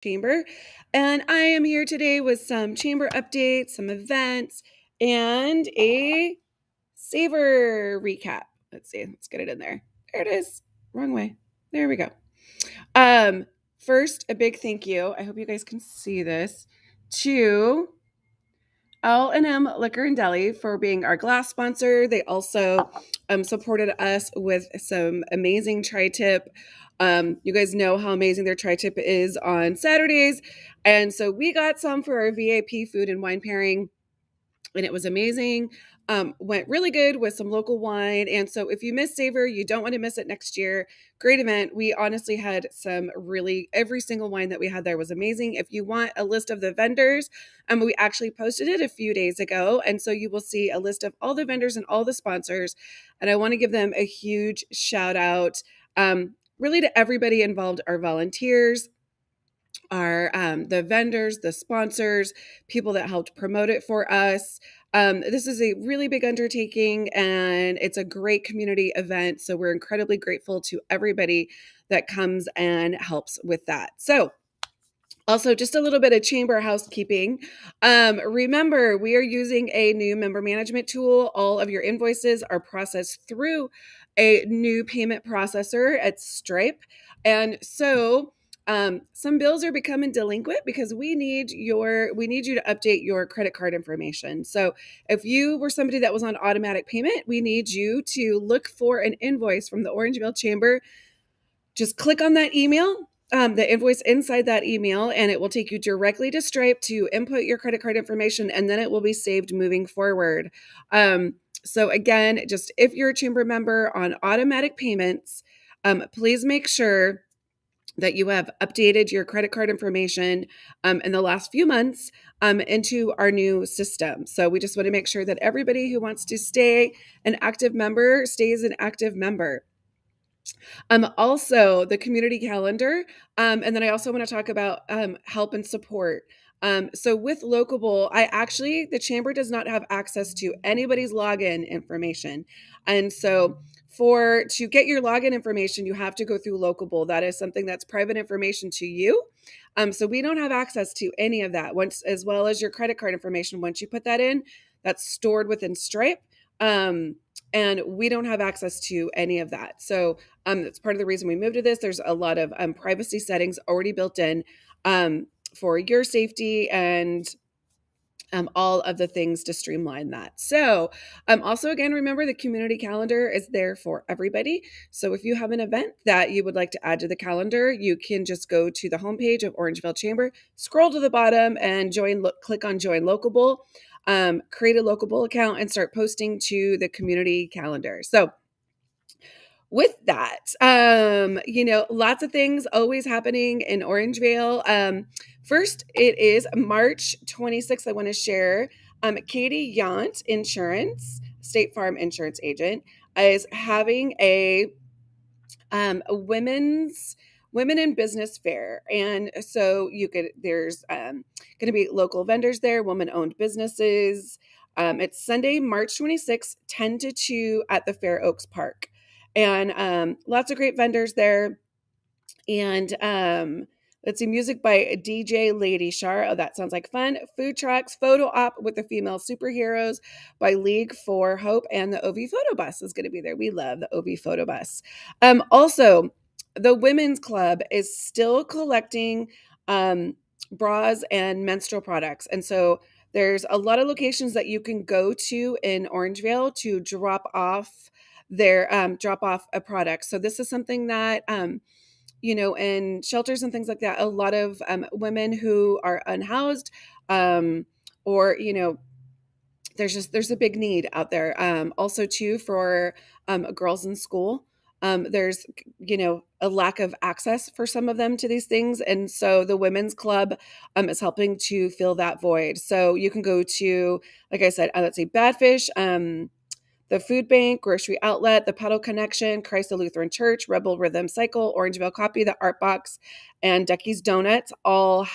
Chamber, and I am here today with some chamber updates, some events, and a Savor recap. Let's see, let's get it in there. There it is. Wrong way. There we go. Um, First, a big thank you. I hope you guys can see this to L&M Liquor and Deli for being our glass sponsor. They also supported us with some amazing tri-tip. You guys know how amazing their tri-tip is on Saturdays. And so we got some for our VIP food and wine pairing, and it was amazing. Went really good with some local wine. And so if you miss Savor, you don't want to miss it next year. Great event. We honestly had some really, every single wine that we had there was amazing. If you want a list of the vendors, we actually posted it a few days ago. And so you will see a list of all the vendors and all the sponsors. And I want to give them a huge shout out, really to everybody involved, our volunteers, are the vendors, the sponsors, people that helped promote it for us. This is a really big undertaking and it's a great community event. So we're incredibly grateful to everybody that comes and helps with that. So, also, just a little bit of chamber housekeeping. Remember, we are using a new member management tool. All of your invoices are processed through a new payment processor at Stripe. And so some bills are becoming delinquent because we need you to update your credit card information. So if you were somebody that was on automatic payment, we need you to look for an invoice from the Orangevale Chamber. Just click on that email, the invoice inside that email, and it will take you directly to Stripe to input your credit card information, and then it will be saved moving forward. So again, just if you're a chamber member on automatic payments, please make sure that you have updated your credit card information in the last few months into our new system. So we just want to make sure that everybody who wants to stay an active member stays an active member. Also the community calendar. And then I also want to talk about help and support. So with Locable, the chamber does not have access to anybody's login information. And so to get your login information, you have to go through Locable. That is something that's private information to you. So we don't have access to any of that as well as your credit card information. Once you put that in, that's stored within Stripe. And we don't have access to any of that. So that's part of the reason we moved to this. There's a lot of privacy settings already built in for your safety and all of the things to streamline that. So also, again, remember the community calendar is there for everybody. So if you have an event that you would like to add to the calendar, you can just go to the homepage of Orangevale Chamber, scroll to the bottom and click on Join Locable. Create a Locable account and start posting to the community calendar. So with that, lots of things always happening in Orangevale. First, it is March 26th. I want to share Katie Yount Insurance, State Farm insurance agent, is having a women in business fair. And so there's going to be local vendors there, woman-owned businesses. It's Sunday, March 26th, 10 to 2 at the Fair Oaks Park. And lots of great vendors there. And let's see, music by DJ Lady Shar. Oh, that sounds like fun. Food trucks, photo op with the female superheroes by League for Hope, and the OV Photo Bus is going to be there. We love the OV Photo Bus. Also, the Women's Club is still collecting bras and menstrual products. And so there's a lot of locations that you can go to in Orangevale to drop off a product. So this is something that in shelters and things like that, a lot of women who are unhoused, or there's a big need out there. Also too, for girls in school, there's a lack of access for some of them to these things, and so the Women's Club is helping to fill that void. So you can go to, like I said, let's see, Badfish, the Food Bank, Grocery Outlet, the Pedal Connection, Christ the Lutheran Church, Rebel Rhythm Cycle, Orangevale Copy, the Art Box, and Ducky's Donuts all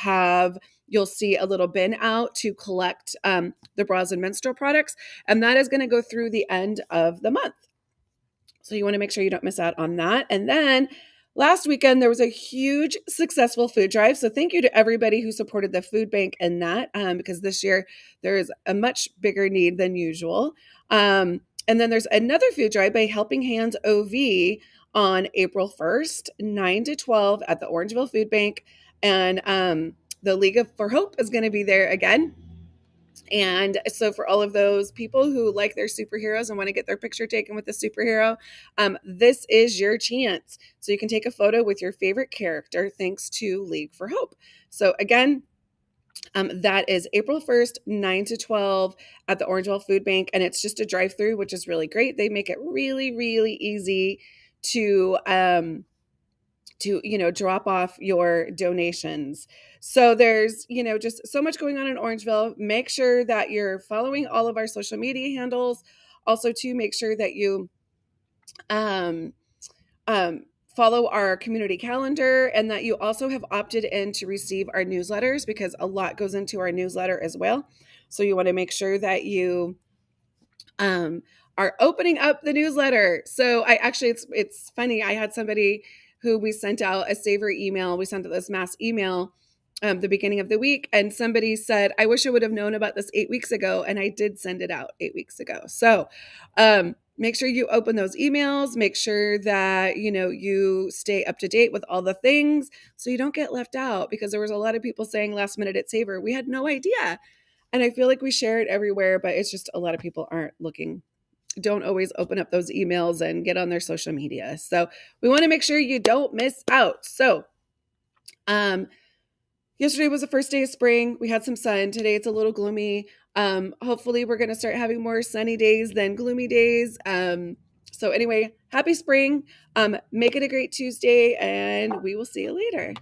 you'll see a little bin out to collect the bras and menstrual products. And that is going to go through the end of the month. So you want to make sure you don't miss out on that. And then last weekend there was a huge successful food drive. So thank you to everybody who supported the food bank in that, because this year there is a much bigger need than usual. And then there's another food drive by Helping Hands OV on April 1st, 9 to 12 at the Orangeville Food Bank. And the League for Hope is going to be there again. And so, for all of those people who like their superheroes and want to get their picture taken with the superhero, this is your chance. So, you can take a photo with your favorite character thanks to League for Hope. So, again, that is April 1st, 9 to 12 at the Orangeville Food Bank. And it's just a drive through, which is really great. They make it really, really easy to drop off your donations. So there's just so much going on in Orangeville. Make sure that you're following all of our social media handles. Also, to make sure that you um, follow our community calendar, and that you also have opted in to receive our newsletters, because a lot goes into our newsletter as well. So you want to make sure that you um, are opening up the newsletter. So I actually, it's funny. I had somebody who we sent out a saver email. We sent out this mass email the beginning of the week, and somebody said, "I wish I would have known about this 8 weeks ago," and I did send it out 8 weeks ago. So make sure you open those emails. Make sure that you stay up to date with all the things, so you don't get left out. Because there was a lot of people saying last minute at Saver, we had no idea. And I feel like we share it everywhere, but it's just a lot of people don't always open up those emails and get on their social media. So we want to make sure you don't miss out. So yesterday was the first day of spring. We had some sun. Today it's a little gloomy. Hopefully we're going to start having more sunny days than gloomy days. So anyway, happy spring. Make it a great Tuesday, and we will see you later.